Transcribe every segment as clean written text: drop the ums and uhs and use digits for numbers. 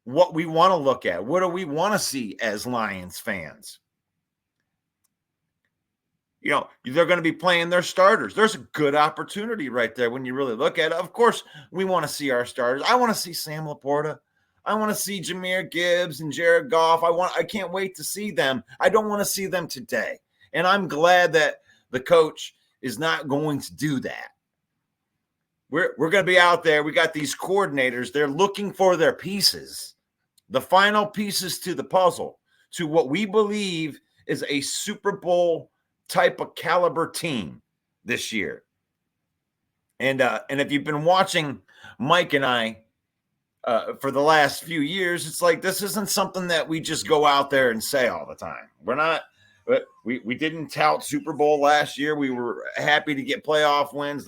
what we want to look at. What do we want to see as Lions fans? You know, they're going to be playing their starters. There's a good opportunity right there when you really look at it. Of course, we want to see our starters. I want to see Sam Laporta. I want to see Jahmyr Gibbs and Jared Goff. I can't wait to see them. I don't want to see them today. And I'm glad that the coach is not going to do that. We're going to be out there. We got these coordinators. They're looking for their pieces, the final pieces to the puzzle, to what we believe is a Super Bowl type of caliber team this year. And if you've been watching Mike and I for the last few years, it's like this isn't something that we just go out there and say all the time. We're not. We didn't tout Super Bowl last year. We were happy to get playoff wins.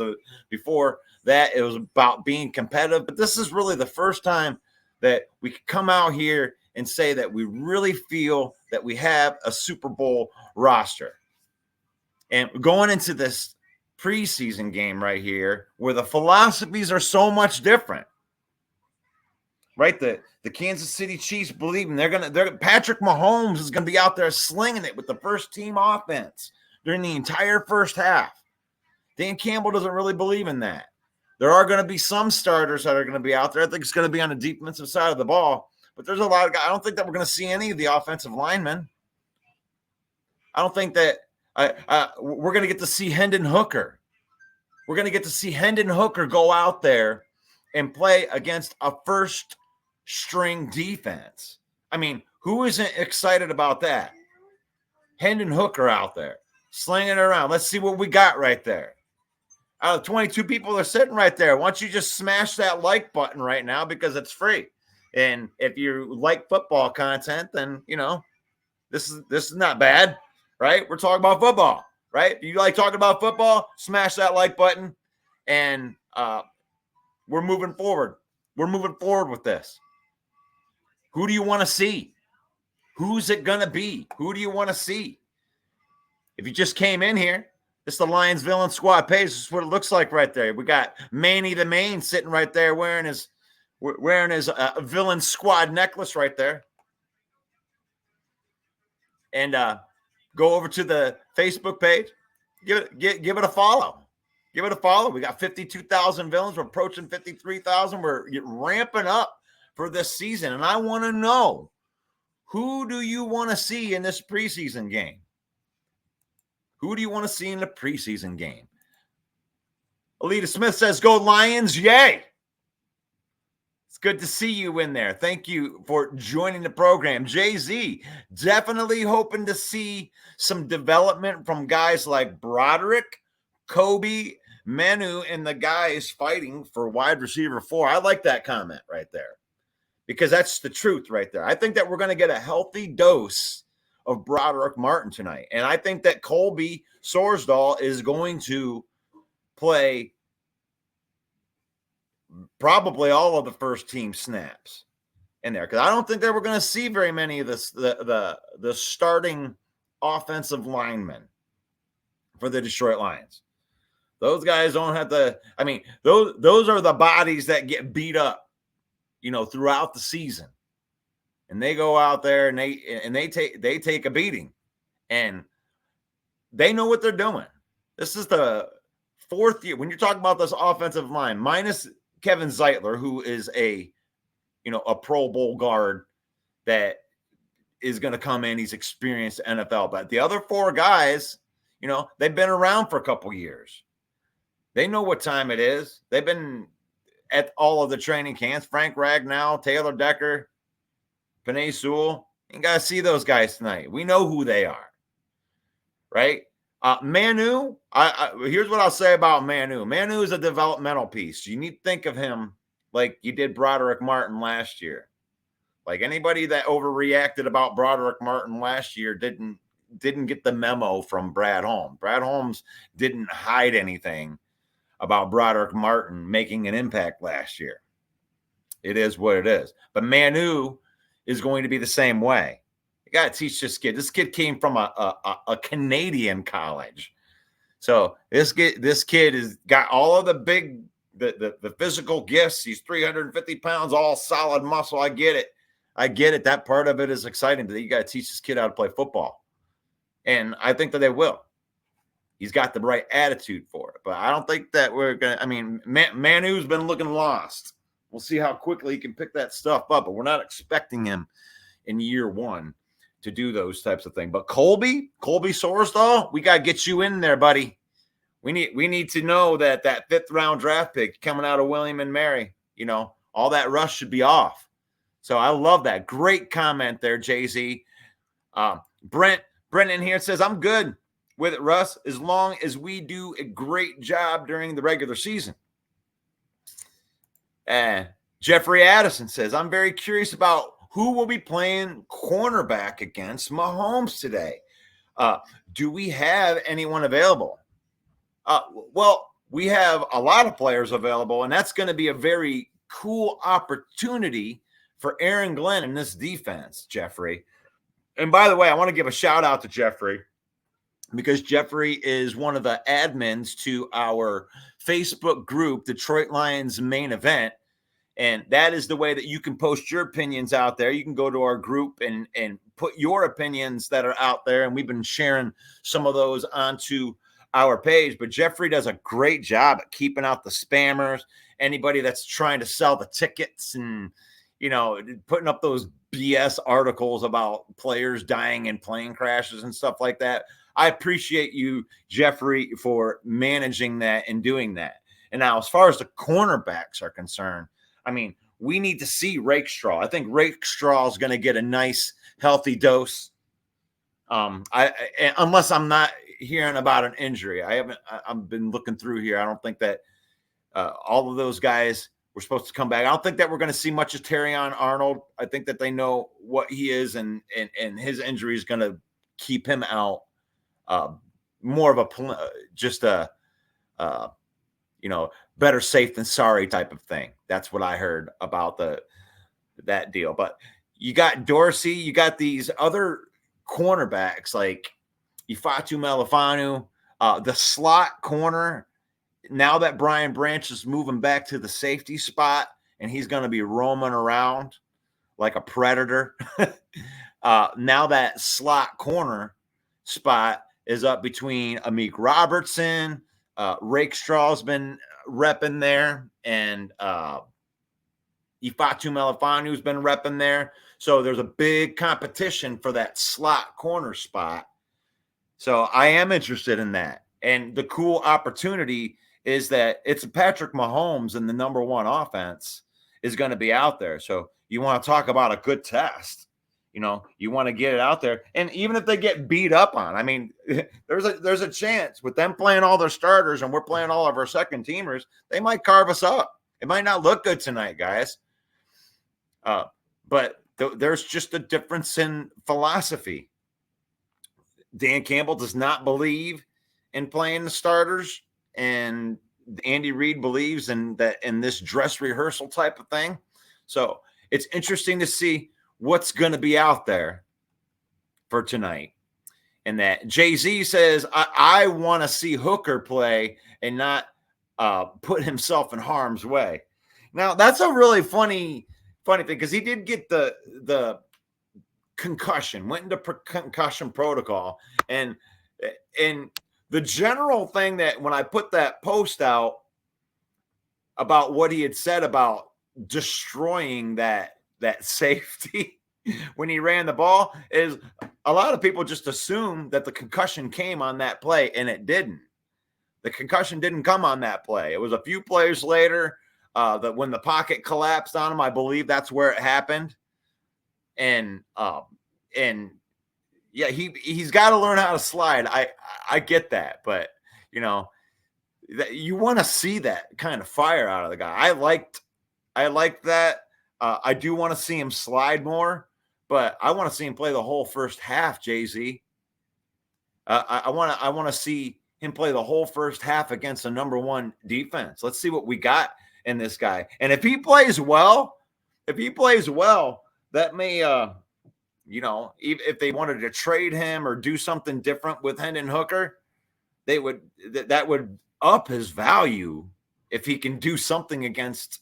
Before that, it was about being competitive. But this is really the first time that we could come out here and say that we really feel that we have a Super Bowl roster. And going into this preseason game right here, where the philosophies are so much different, right? The Kansas City Chiefs believe Patrick Mahomes is going to be out there slinging it with the first team offense during the entire first half. Dan Campbell doesn't really believe in that. There are going to be some starters that are going to be out there. I think it's going to be on the defensive side of the ball, but there's a lot of guys. I don't think that we're going to see any of the offensive linemen. I don't think that we're going to get to see Hendon Hooker. We're going to get to see Hendon Hooker go out there and play against a first-string defense. I mean, who isn't excited about that? Hendon Hooker out there, slinging it around. Let's see what we got right there. Out of 22 people that are sitting right there, why don't you just smash that like button right now because it's free. And if you like football content, then, you know, this is not bad. Right? We're talking about football, right? If you like talking about football, smash that like button, and we're moving forward. We're moving forward with this. Who do you want to see? Who's it going to be? Who do you want to see? If you just came in here, this is the Lions Villain Squad page. This is what it looks like right there. We got Manny the Main sitting right there wearing his Villain Squad necklace right there. And go over to the Facebook page. Give it a follow. Give it a follow. We got 52,000 villains. We're approaching 53,000. We're ramping up for this season. And I want to know, who do you want to see in this preseason game? Who do you want to see in the preseason game? Alita Smith says, go Lions. Yay. It's good to see you in there. Thank you for joining the program. Jay-Z, definitely hoping to see some development from guys like Broderick, Kobe, Manu, and the guys fighting for wide receiver 4. I like that comment right there because that's the truth right there. I think that we're going to get a healthy dose of Broderick Martin tonight. And I think that Colby Sorsdahl is going to play probably all of the first team snaps in there, because I don't think that we're going to see very many of the starting offensive linemen for the Detroit Lions. Those guys don't have to. I mean, those are the bodies that get beat up, you know, throughout the season, and they go out there and they take a beating, and they know what they're doing. This is the 4th year when you're talking about this offensive line, minus Kevin Zeitler, who is a Pro Bowl guard that is going to come in. He's experienced NFL, but the other 4 guys, you know, they've been around for a couple years. They know what time it is. They've been at all of the training camps. Frank Ragnow, Taylor Decker, Penei Sewell. You got to see those guys tonight. We know who they are, right? Manu, here's what I'll say about Manu. Manu is a developmental piece. You need to think of him like you did Broderick Martin last year. Like anybody that overreacted about Broderick Martin last year didn't get the memo from Brad Holmes. Brad Holmes didn't hide anything about Broderick Martin making an impact last year. It is what it is. But Manu is going to be the same way. You got to teach this kid. This kid came from a Canadian college. So this kid has got all of the physical gifts. He's 350 pounds, all solid muscle. I get it. I get it. That part of it is exciting, but you got to teach this kid how to play football. And I think that they will. He's got the right attitude for it. But I don't think that we're going to, I mean, Manu's been looking lost. We'll see how quickly he can pick that stuff up, but we're not expecting him in year one to do those types of things. But Colby Sorsdahl, we got to get you in there, buddy. We need to know that 5th round draft pick coming out of William and Mary, all that rush should be off. So I love that. Great comment there, Jay-Z. Brent in here says, I'm good with it, Russ, as long as we do a great job during the regular season. Jeffrey Addison says, I'm very curious about who will be playing cornerback against Mahomes today. Do we have anyone available? Well, we have a lot of players available, and that's going to be a very cool opportunity for Aaron Glenn in this defense, Jeffrey. And by the way, I want to give a shout out to Jeffrey because Jeffrey is one of the admins to our Facebook group, Detroit Lions Main Event. And that is the way that you can post your opinions out there. You can go to our group and put your opinions that are out there. And we've been sharing some of those onto our page. But Jeffrey does a great job at keeping out the spammers, anybody that's trying to sell the tickets and, putting up those BS articles about players dying in plane crashes and stuff like that. I appreciate you, Jeffrey, for managing that and doing that. And now, as far as the cornerbacks are concerned, I mean, we need to see Rakestraw. I think Rakestraw is going to get a nice, healthy dose. Unless I'm not hearing about an injury. I've been looking through here. I don't think that all of those guys were supposed to come back. I don't think that we're going to see much of Terrion Arnold. I think that they know what he is, and his injury is going to keep him out. More of a better safe than sorry type of thing. That's what I heard about that deal. But you got Dorsey, you got these other cornerbacks like Ifeatu Melifonwu, the slot corner. Now that Brian Branch is moving back to the safety spot and he's going to be roaming around like a predator. Now that slot corner spot is up between Amik Robertson, Rakestraw's been repping there, and Ifeatu Melifonwu's been repping there. So there's a big competition for that slot corner spot. So I am interested in that. And the cool opportunity is that it's Patrick Mahomes, and the number one offense is going to be out there. So you want to talk about a good test. You want to get it out there. And even if they get beat up on, I mean, there's a chance with them playing all their starters and we're playing all of our second teamers, they might carve us up. It might not look good tonight, guys. But there's just a difference in philosophy. Dan Campbell does not believe in playing the starters, and Andy Reid believes in this dress rehearsal type of thing. So it's interesting to see what's going to be out there for tonight. And that Jay-Z says, I want to see Hooker play and not put himself in harm's way. Now, that's a really funny thing, because he did get the concussion, went into concussion protocol. And the general thing that when I put that post out about what he had said about destroying that safety when he ran the ball, is a lot of people just assume that the concussion came on that play, and it didn't. The concussion didn't come on that play. It was a few plays later that when the pocket collapsed on him, I believe that's where it happened. And yeah, he's got to learn how to slide. I get that, but you want to see that kind of fire out of the guy. I liked that. I do want to see him slide more, but I want to see him play the whole first half, Jay-Z. I want to see him play the whole first half against a number one defense. Let's see what we got in this guy. And if he plays well, that may, if they wanted to trade him or do something different with Hendon Hooker, that would up his value if he can do something against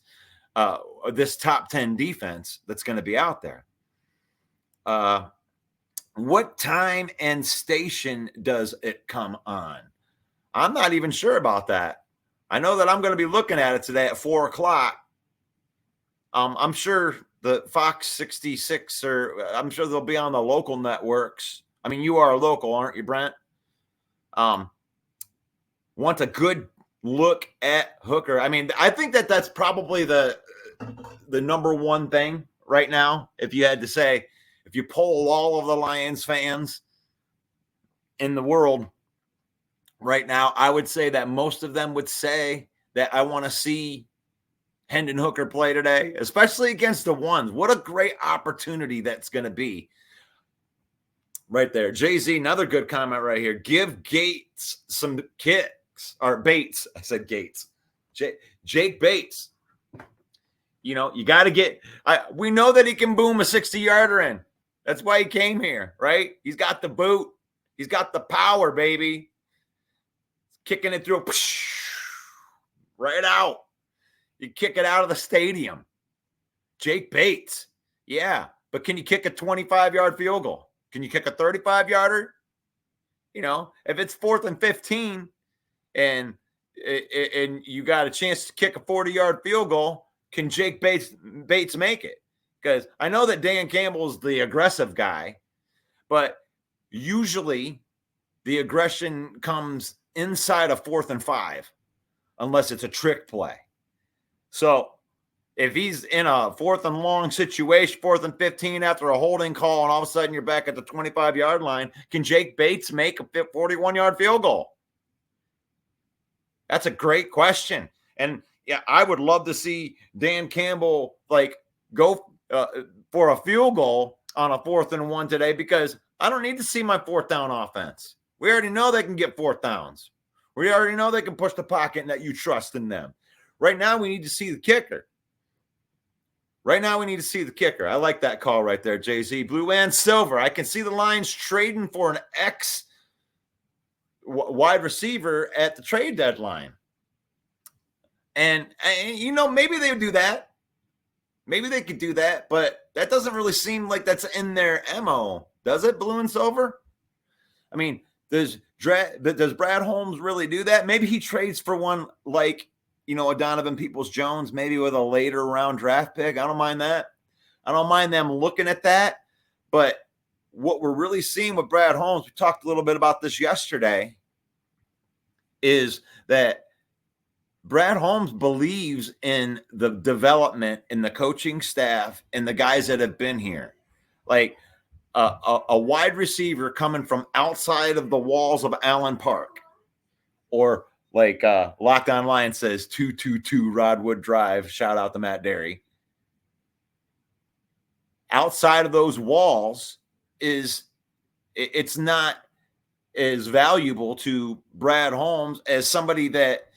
this top 10 defense that's going to be out there. What time and station does it come on? I'm not even sure about that. I know that I'm going to be looking at it today at 4 o'clock. I'm sure the Fox 66, or I'm sure they'll be on the local networks. I mean, you are local, aren't you, Brent? Want a good look at Hooker. I mean, I think that that's probably the number one thing right now. If you had to say, if you poll all of the Lions fans in the world right now, I would say that most of them would say that I want to see Hendon Hooker play today, especially against the ones. What a great opportunity that's going to be right there. Jay-Z, another good comment right here. Give Gates some kicks, or Bates. I said Gates. Jake Bates. You know, you got to get – we know that he can boom a 60-yarder in. That's why he came here, right? He's got the boot. He's got the power, baby. Kicking it through right out. You kick it out of the stadium. Jake Bates. Yeah, but can you kick a 25-yard field goal? Can you kick a 35-yarder? You know, if it's 4th and 15 and you got a chance to kick a 40-yard field goal, can Jake Bates make it? Because I know that Dan Campbell is the aggressive guy, but usually the aggression comes inside of 4th and 5, unless it's a trick play. So if he's in a 4th and long situation, 4th and 15 after a holding call, and all of a sudden you're back at the 25-yard line, can Jake Bates make a 41-yard field goal? That's a great question. And yeah, I would love to see Dan Campbell go for a field goal on a 4th and 1 today, because I don't need to see my 4th down offense. We already know they can get 4th downs. We already know they can push the pocket and that you trust in them. Right now, we need to see the kicker. I like that call right there, Jay-Z. Blue and silver. I can see the Lions trading for an wide receiver at the trade deadline. And, you know, maybe they would do that. Maybe they could do that, but that doesn't really seem like that's in their MO. Does it, blue and silver? I mean, does Brad Holmes really do that? Maybe he trades for one like, you know, a Donovan Peoples-Jones, maybe with a later round draft pick. I don't mind that. I don't mind them looking at that. But what we're really seeing with Brad Holmes, we talked a little bit about this yesterday, is that Brad Holmes believes in the development in the coaching staff and the guys that have been here. Like a wide receiver coming from outside of the walls of Allen Park, or like Locked On Lions says, 222 Rodwood Drive. Shout out to Matt Derry. Outside of those walls it's not as valuable to Brad Holmes as somebody that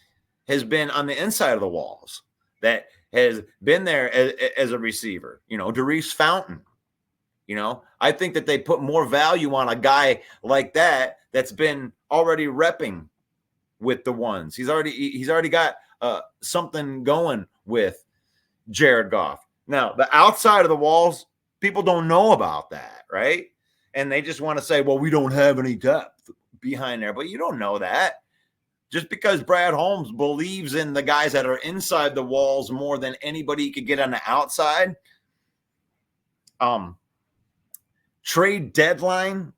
has been on the inside of the walls, that has been there as a receiver. You know, Darius Fountain. You know, I think that they put more value on a guy like that that's been already repping with the ones. He's already got something going with Jared Goff. Now, the outside of the walls, people don't know about that, right? And they just want to say, well, we don't have any depth behind there. But you don't know that. Just because Brad Holmes believes in the guys that are inside the walls more than anybody he could get on the outside. Trade deadline,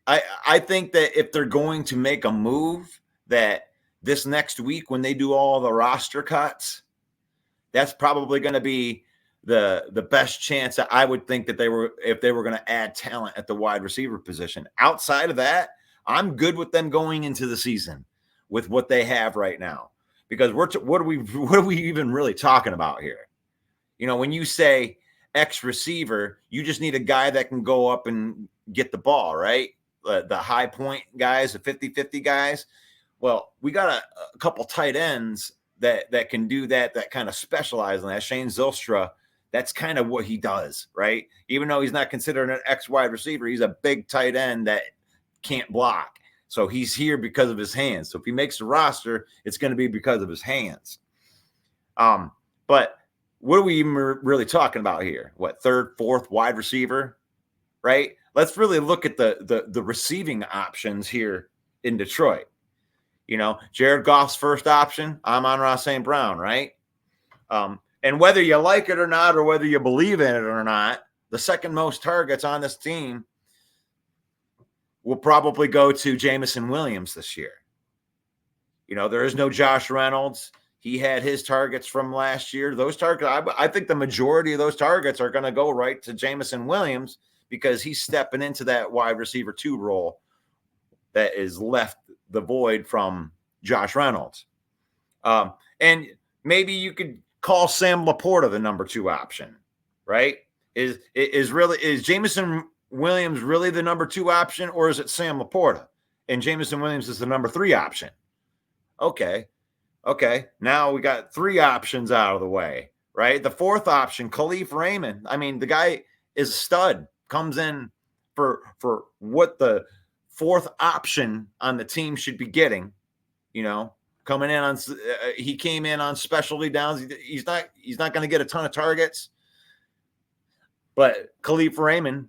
I think that if they're going to make a move, that this next week when they do all the roster cuts, that's probably going to be the best chance that I would think that if they were going to add talent at the wide receiver position. Outside of that, I'm good with them going into the season with what they have right now, because what are we even really talking about here? You know, when you say X receiver, you just need a guy that can go up and get the ball, right? The high point guys, the 50-50 guys. Well, we got a couple tight ends that can do that kind of specialize in that. Shane Zylstra, that's kind of what he does, right? Even though he's not considered an X wide receiver, he's a big tight end that can't block. So he's here because of his hands. So if he makes the roster, it's going to be because of his hands. But what are we even really talking about here? What, 3rd, 4th wide receiver? right? Let's really look at the receiving options here in Detroit. Jared Goff's first option, Amon-Ra St. Brown, right? And whether you like it or not, or whether you believe in it or not, the second most targets on this team will probably go to Jameson Williams this year. There is no Josh Reynolds. He had his targets from last year. Those targets, I think the majority of those targets are going to go right to Jameson Williams because he's stepping into that wide receiver 2 role that is left the void from Josh Reynolds. And maybe you could call Sam Laporta the number 2 option, right? Is Jameson Williams really the number 2 option, or is it Sam Laporta? And Jameson Williams is the number 3 option. Okay. Now we got 3 options out of the way, right? The 4th option, Khalif Raymond. I mean, the guy is a stud, comes in for what the 4th option on the team should be getting, coming in on, he came in on specialty downs. He's not going to get a ton of targets, but Khalif Raymond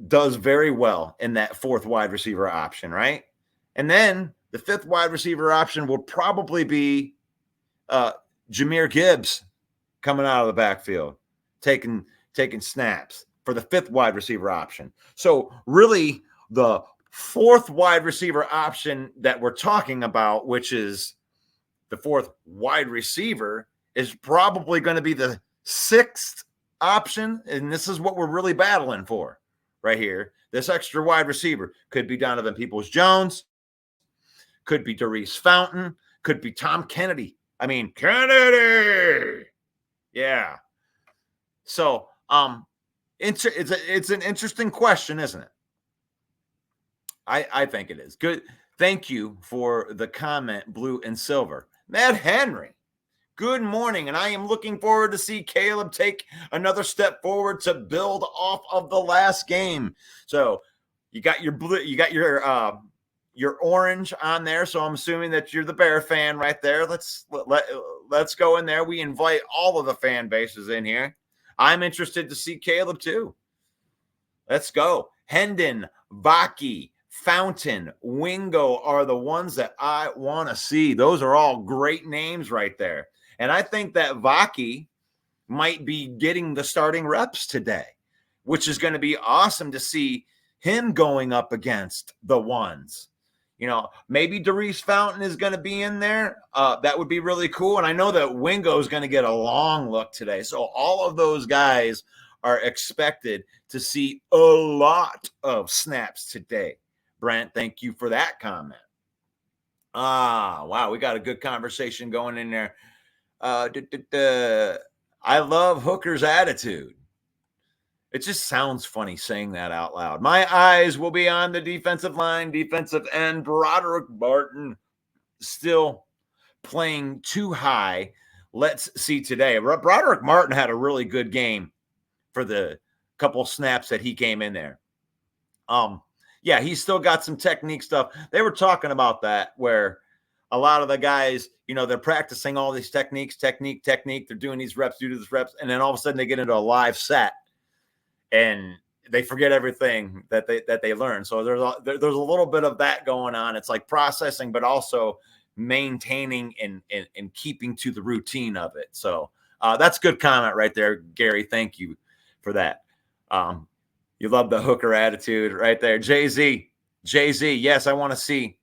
does very well in that 4th wide receiver option, right? And then the 5th wide receiver option will probably be Jahmyr Gibbs coming out of the backfield, taking snaps for the 5th wide receiver option. So really the 4th wide receiver option that we're talking about, which is the 4th wide receiver, is probably going to be the 6th option. And this is what we're really battling for right here. This extra wide receiver could be Donovan Peoples-Jones, could be Darius Fountain, could be Tom Kennedy. I mean, Kennedy. Yeah. So it's an interesting question, isn't it? I think it is. Good. Thank you for the comment, Blue and Silver. Matt Henry, good morning. And I am looking forward to see Caleb take another step forward to build off of the last game. So you got your blue, you got your orange on there, so I'm assuming that you're the Bear fan right there. Let's go in there. We invite all of the fan bases in here. I'm interested to see Caleb too. Let's go. Hendon, Vaki, Fountain, Wingo are the ones that I want to see. Those are all great names right there. And I think that Vaki might be getting the starting reps today, which is going to be awesome to see him going up against the ones. Maybe Darius Fountain is going to be in there. That would be really cool. And I know that Wingo is going to get a long look today. So all of those guys are expected to see a lot of snaps today. Brent, thank you for that comment. Wow, we got a good conversation going in there. I love Hooker's attitude. It just sounds funny saying that out loud. My eyes will be on the defensive line, defensive end. Broderick Martin still playing too high. Let's see today. Broderick Martin had a really good game for the couple snaps that he came in there. Yeah, he's still got some technique stuff. They were talking about that where a lot of the guys, they're practicing all these techniques. They're doing these reps, and then all of a sudden they get into a live set. And they forget everything that they learn. So there's a little bit of that going on. It's like processing, but also maintaining and keeping to the routine of it. So that's a good comment right there, Gary. Thank you for that. You love the Hooker attitude right there. Jay-Z, yes, I want to see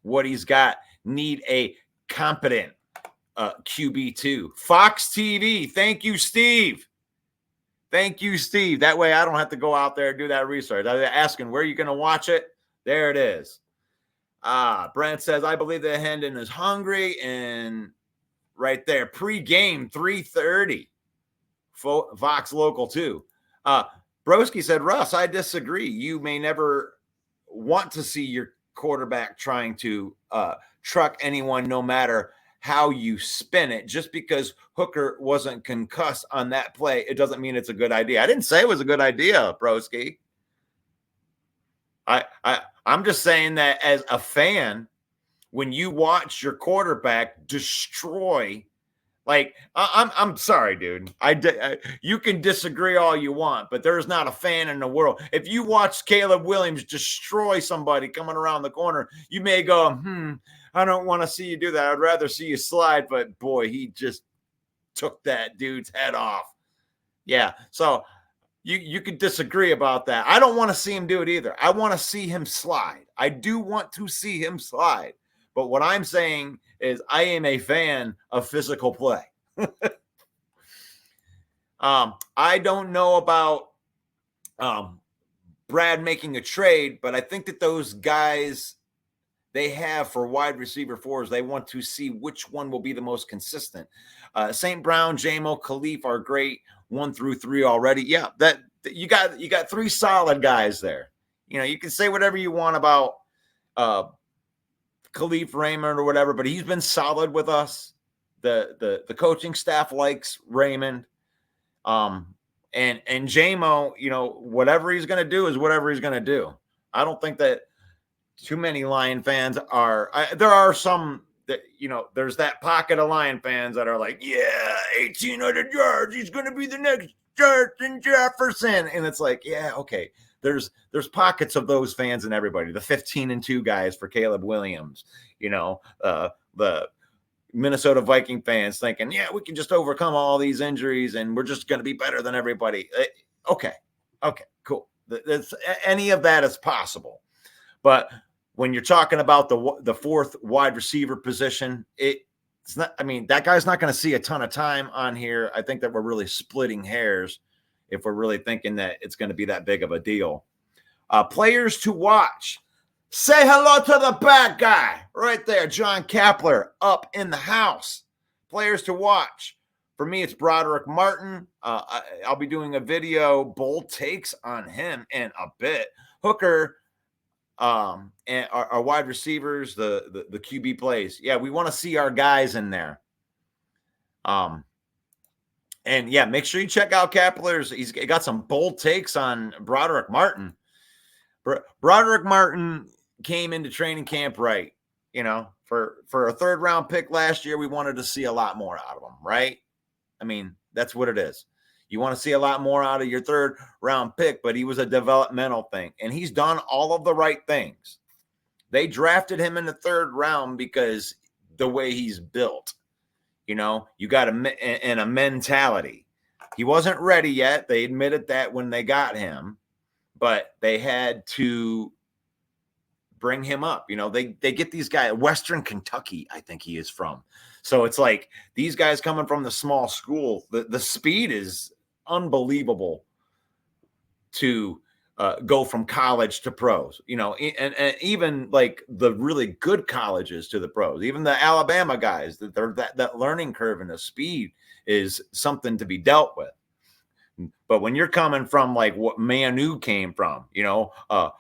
what he's got. Need a competent QB2. Fox TV, thank you, Steve. Thank you, Steve. That way I don't have to go out there and do that research. I was asking, where are you going to watch it? There it is. Brent says, I believe that Hendon is hungry. And right there, pre-game, 3:30. Vox Local 2. Broski said, Russ, I disagree. You may never want to see your quarterback trying to truck anyone no matter how you spin it. Just because Hooker wasn't concussed on that play, it doesn't mean it's a good idea. I didn't say it was a good idea, Broski. I'm just saying that as a fan, when you watch your quarterback destroy Like, I'm sorry, dude. You can disagree all you want, but there's not a fan in the world. If you watch Caleb Williams destroy somebody coming around the corner, you may go, I don't want to see you do that. I'd rather see you slide. But boy, he just took that dude's head off. Yeah. So you could disagree about that. I don't want to see him do it either. I want to see him slide. I do want to see him slide. But what I'm saying is I am a fan of physical play. I don't know about Brad making a trade, but I think that those guys they have for wide receiver fours, they want to see which one will be the most consistent. St. Brown, Jamo, Khalif are great 1 through 3 already. Yeah, that you got 3 solid guys there. You know, you can say whatever you want about Khalif Raymond or whatever, but he's been solid with us. The coaching staff likes Raymond. And Jamo, you know, whatever he's going to do is whatever he's going to do. I don't think that too many Lion fans are. There are some that, you know, there's that pocket of Lion fans that are like, yeah, 1,800 yards. He's going to be the next Justin Jefferson. And it's like, yeah, okay. There's pockets of those fans and everybody. The 15-2 guys for Caleb Williams, you know, the Minnesota Viking fans thinking, yeah, we can just overcome all these injuries and we're just going to be better than everybody. Okay, cool. Any of that is possible. But when you're talking about the 4th wide receiver position, it's not, I mean, that guy's not going to see a ton of time on here. I think that we're really splitting hairs if we're really thinking that it's going to be that big of a deal. Players to watch. Say hello to the bad guy right there, John Kapler, up in the house. Players to watch. For me, it's Broderick Martin. I'll be doing a video, bold takes on him in a bit. Hooker, and our wide receivers, the QB plays. Yeah, we want to see our guys in there. And yeah, make sure you check out Kapler's. He's got some bold takes on Broderick Martin. Broderick Martin came into training camp right. You know, for a 3rd round pick last year, we wanted to see a lot more out of him, right? I mean, that's what it is. You want to see a lot more out of your 3rd round pick, but he was a developmental thing, and he's done all of the right things. They drafted him in the 3rd round because the way he's built, you know, you got a mentality. He wasn't ready yet. They admitted that when they got him, but they had to bring him up. You know, they get these guys, Western Kentucky, I think he is from. So it's like these guys coming from the small school, the speed is unbelievable to go from college to pros, you know, and even like the really good colleges to the pros, even the Alabama guys, that learning curve and the speed is something to be dealt with. But when you're coming from like what Manu came from, you know, a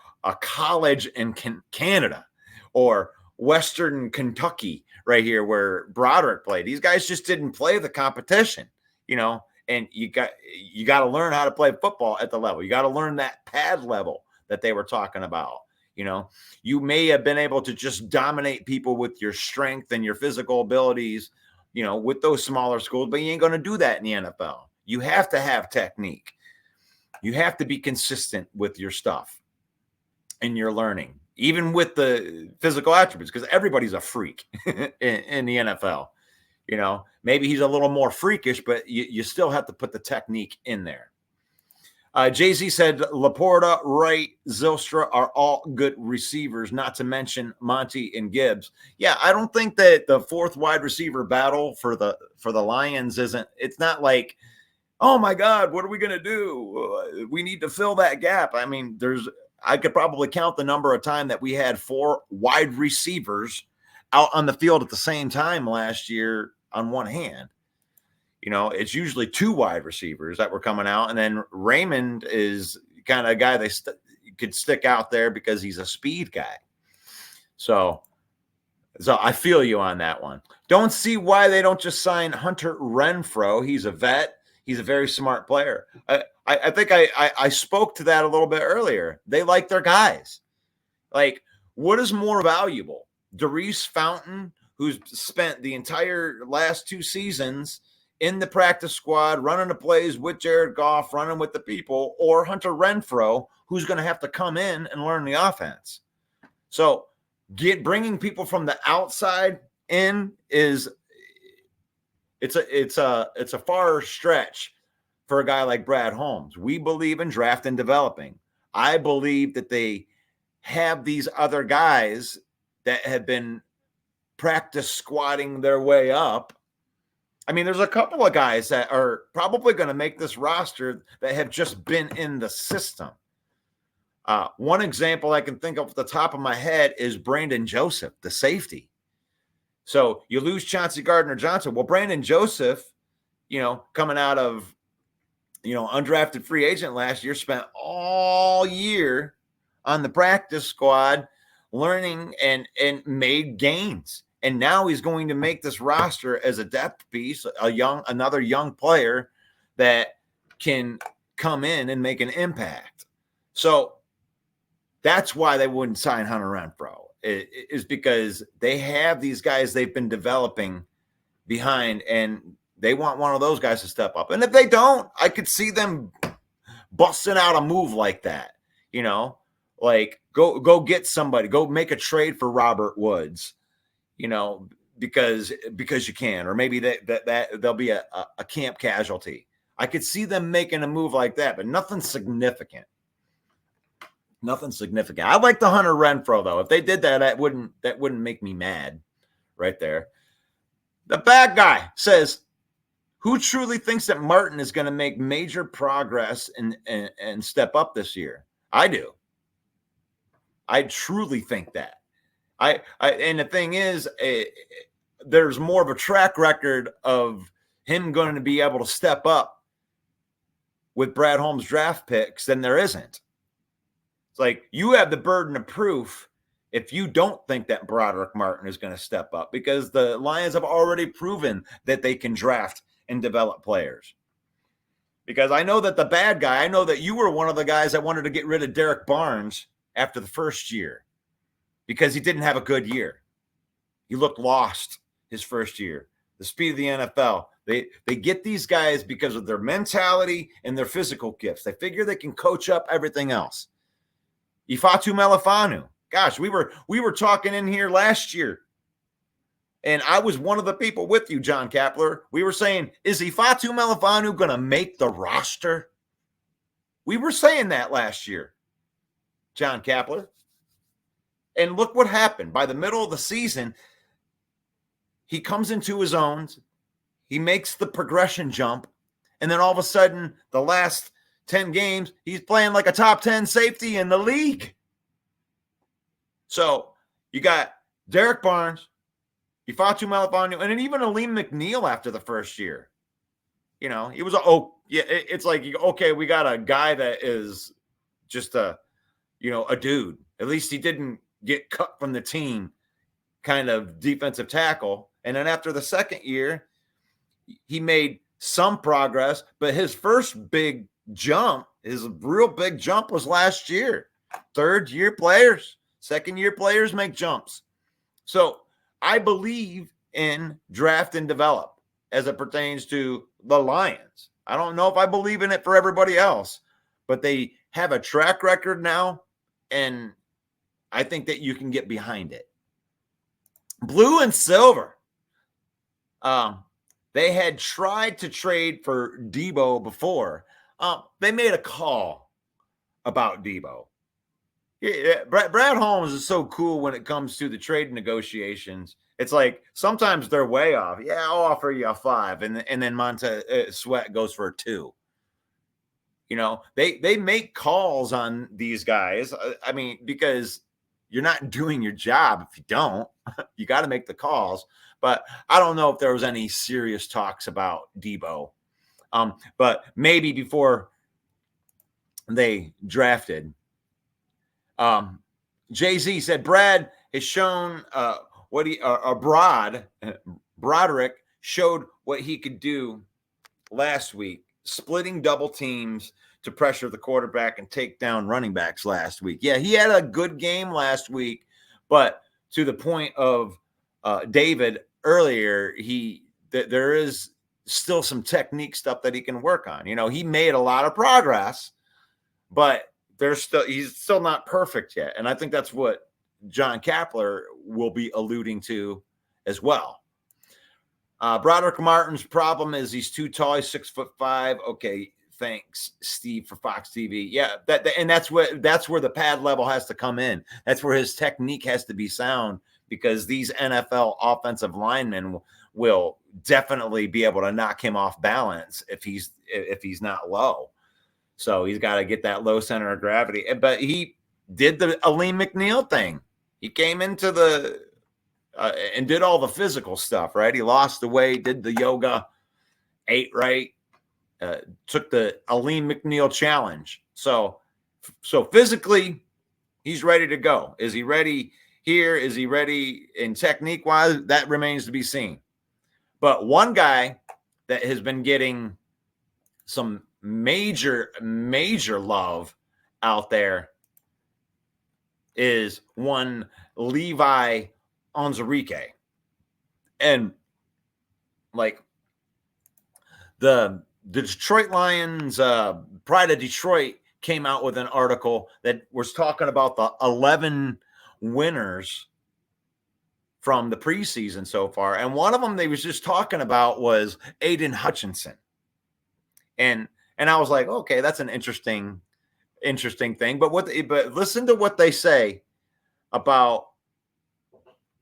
college in Canada or Western Kentucky right here where Broderick played, these guys just didn't play the competition, you know. And you got to learn how to play football at the level. You got to learn that pad level that they were talking about. You know, you may have been able to just dominate people with your strength and your physical abilities, you know, with those smaller schools, but you ain't going to do that in the NFL. You have to have technique. You have to be consistent with your stuff and your learning, even with the physical attributes, because everybody's a freak in the NFL. You know, maybe he's a little more freakish, but you still have to put the technique in there. Jay-Z said Laporta, Wright, Zylstra are all good receivers, not to mention Monty and Gibbs. Yeah, I don't think that the 4th wide receiver battle for the Lions it's not like, oh my God, what are we going to do? We need to fill that gap. I mean, I could probably count the number of time that we had 4 wide receivers out on the field at the same time last year on one hand. You know, it's usually 2 wide receivers that were coming out. And then Raymond is kind of a guy could stick out there because he's a speed guy. So I feel you on that one. Don't see why they don't just sign Hunter Renfrow. He's a vet. He's a very smart player. I think I spoke to that a little bit earlier. They like their guys. Like, what is more valuable? Darius Fountain, who's spent the entire last 2 seasons in the practice squad, running the plays with Jared Goff, running with the people, or Hunter Renfrow, who's going to have to come in and learn the offense. So bringing people from the outside in is it's a far stretch for a guy like Brad Holmes. We believe in draft and developing. I believe that they have these other guys that have been practice squatting their way up. I mean, there's a couple of guys that are probably going to make this roster that have just been in the system. One example I can think of off the top of my head is Brandon Joseph, the safety. So you lose Chauncey Gardner-Johnson. Well, Brandon Joseph, coming out of, undrafted free agent last year, spent all year on the practice squad learning and made gains. And now he's going to make this roster as a depth piece, another young player that can come in and make an impact. So that's why they wouldn't sign Hunter Renfrow, is because they have these guys they've been developing behind, and they want one of those guys to step up. And if they don't, I could see them busting out a move like that, like go get somebody, go make a trade for Robert Woods, because you can, or maybe that there'll be a camp casualty. I could see them making a move like that, but nothing significant. Nothing significant. I like the Hunter Renfrow, though. If they did that, that wouldn't make me mad right there. The bad guy says, who truly thinks that Martin is going to make major progress and step up this year? I do. I truly think that. And the thing is, there's more of a track record of him going to be able to step up with Brad Holmes draft picks than there isn't. It's like you have the burden of proof if you don't think that Broderick Martin is going to step up, because the Lions have already proven that they can draft and develop players. Because I know that the bad guy, I know that you were one of the guys that wanted to get rid of Derek Barnes after the first year because he didn't have a good year. He looked lost his first year. The speed of the NFL. They get these guys because of their mentality and their physical gifts. They figure they can coach up everything else. Ifeatu Melifonwu. Gosh, we were talking in here last year, and I was one of the people with you, John Kapler. We were saying, is Ifeatu Melifonwu going to make the roster? We were saying that last year, John Kapler. And look what happened. By the middle of the season, he comes into his own. He makes the progression jump. And then all of a sudden, the last 10 games, he's playing like a top 10 safety in the league. So you got Derek Barnes, Ifeatu Melifonwu, and then even Aleem McNeil after the first year. He was it's like, okay, we got a guy that is just a dude. At least he didn't get cut from the team kind of defensive tackle. And then after the second year, he made some progress, but his first big jump, his real big jump, was last year. Third-year players, second-year players make jumps. So I believe in draft and develop as it pertains to the Lions. I don't know if I believe in it for everybody else, but they have a track record now, and I think that you can get behind it. Blue and silver. They had tried to trade for Debo before. They made a call about Debo. Brad Holmes is so cool when it comes to the trade negotiations. It's like sometimes they're way off. Yeah, I'll offer you a 5, and then Montez Sweat goes for a 2. They make calls on these guys. I mean, because you're not doing your job if you don't. You got to make the calls. But I don't know if there was any serious talks about Debo. But maybe before they drafted. Jay-Z said Brad has shown Broderick showed what he could do last week, splitting double teams to pressure the quarterback and take down running backs last week. Yeah, he had a good game last week, but to the point of David earlier, there is still some technique stuff that he can work on. He made a lot of progress, but he's still not perfect yet. And I think that's what John Campbell will be alluding to as well. Broderick Martin's problem is he's too tall. He's 6'5". Okay, thanks, Steve, for Fox TV. Yeah, that's where the pad level has to come in. That's where his technique has to be sound, because these NFL offensive linemen will definitely be able to knock him off balance if he's not low. So he's got to get that low center of gravity. But he did the Aleem McNeil thing. He came into the and did all the physical stuff, right? He lost the weight, did the yoga, ate right, took the Aleem McNeil challenge. So physically, he's ready to go. Is he ready here? Is he ready in technique-wise? That remains to be seen. But one guy that has been getting some major love out there is one Levi Onwuzurike. And like the Detroit Lions, Pride of Detroit came out with an article that was talking about the 11 winners from the preseason so far. And one of them they was just talking about was Aiden Hutchinson. And I was like, okay, that's an interesting thing. But listen to what they say about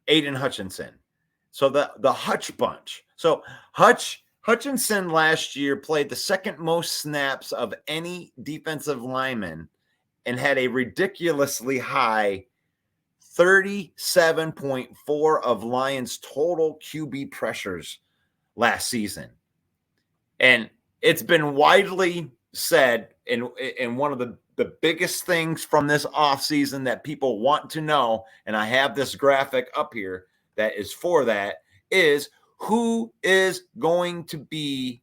Aiden Hutchinson. So the Hutch bunch. So Hutchinson last year played the second most snaps of any defensive lineman and had a ridiculously high 37.4 of Lions total QB pressures last season. And it's been widely said, in one of the biggest things from this offseason that people want to know, and I have this graphic up here that is for that, is who is going to be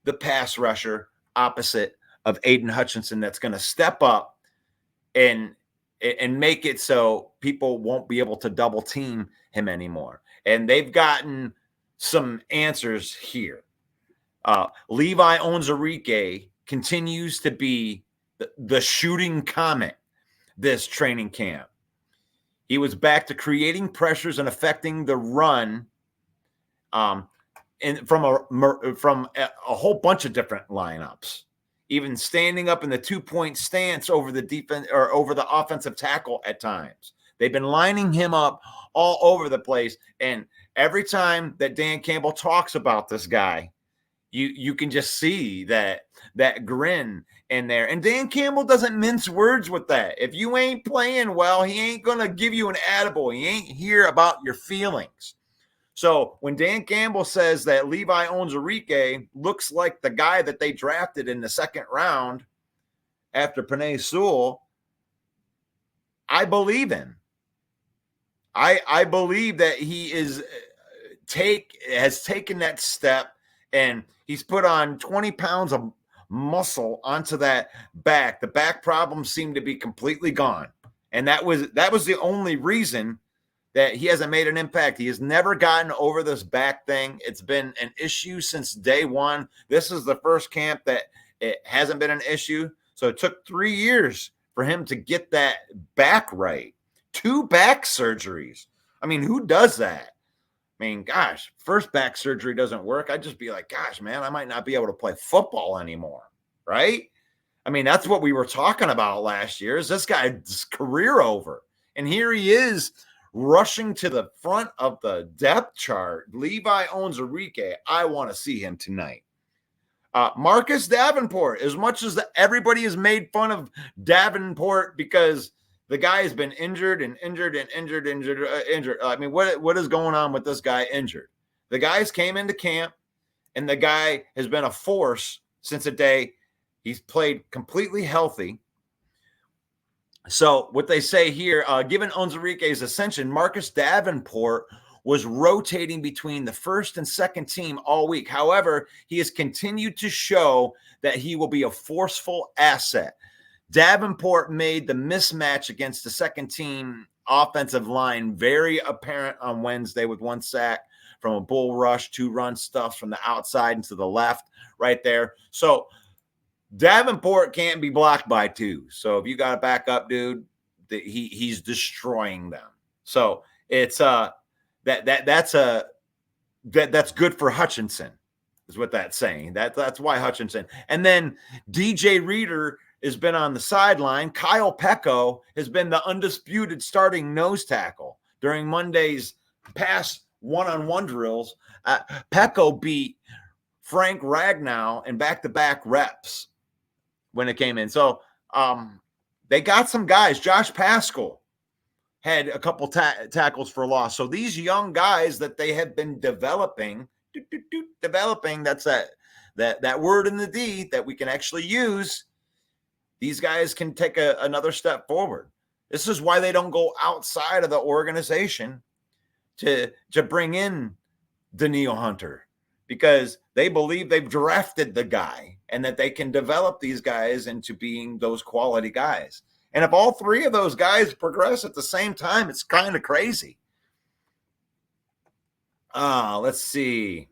the pass rusher opposite of Aiden Hutchinson that's going to step up and make it so people won't be able to double team him anymore. And they've gotten some answers here. Levi Onwuzurike continues to be the shooting comet this training camp. He was back to creating pressures and affecting the run and from a whole bunch of different lineups, even standing up in the 2-point stance over the defense or over the offensive tackle at times. They've been lining him up all over the place. And every time that Dan Campbell talks about this guy, you can just see that grin in there. And Dan Campbell doesn't mince words with that. If you ain't playing well, he ain't going to give you an attaboy. He ain't here about your feelings. So when Dan Campbell says that Levi Onwuzurike looks like the guy that they drafted in the second round after Penei Sewell, I believe him. I believe that he has taken that step, and he's put on 20 pounds of muscle onto that back. The back problems seem to be completely gone. And that was the only reason that he hasn't made an impact. He has never gotten over this back thing. It's been an issue since day one. This is the first camp that it hasn't been an issue. So it took 3 years for him to get that back right. 2 back surgeries. I mean, who does that? I mean, gosh, first back surgery doesn't work. I'd just be like, gosh, man, I might not be able to play football anymore, right? I mean, that's what we were talking about last year, is this guy's career over. And here he is rushing to the front of the depth chart. Levi Onwuzurike, I want to see him tonight. Marcus Davenport, as much as everybody has made fun of Davenport because the guy has been injured. I mean, what is going on with this guy injured? The guys came into camp, and the guy has been a force since the day he's played completely healthy. So what they say here, given Onwuzurike's ascension, Marcus Davenport was rotating between the first and second team all week. However, he has continued to show that he will be a forceful asset. Davenport made the mismatch against the second team offensive line very apparent on Wednesday with 1 sack from a bull rush, 2 run stuffs from the outside and to the left right there. So Davenport can't be blocked by 2. So if you got to back up, dude, he's destroying them. So it's that's good for Hutchinson, is what that's saying. That's why Hutchinson. And then DJ Reader has been on the sideline. Kyle Pecco has been the undisputed starting nose tackle during Monday's pass one-on-one drills. Pecco beat Frank Ragnow in back-to-back reps when it came in. So they got some guys. Josh Paschal had a couple tackles for loss. So these young guys that they have been developing, that's that word in the D that we can actually use. These guys can take another step forward. This is why they don't go outside of the organization to bring in Daniil Hunter, because they believe they've drafted the guy and that they can develop these guys into being those quality guys. And if all 3 of those guys progress at the same time, it's kind of crazy. Let's see.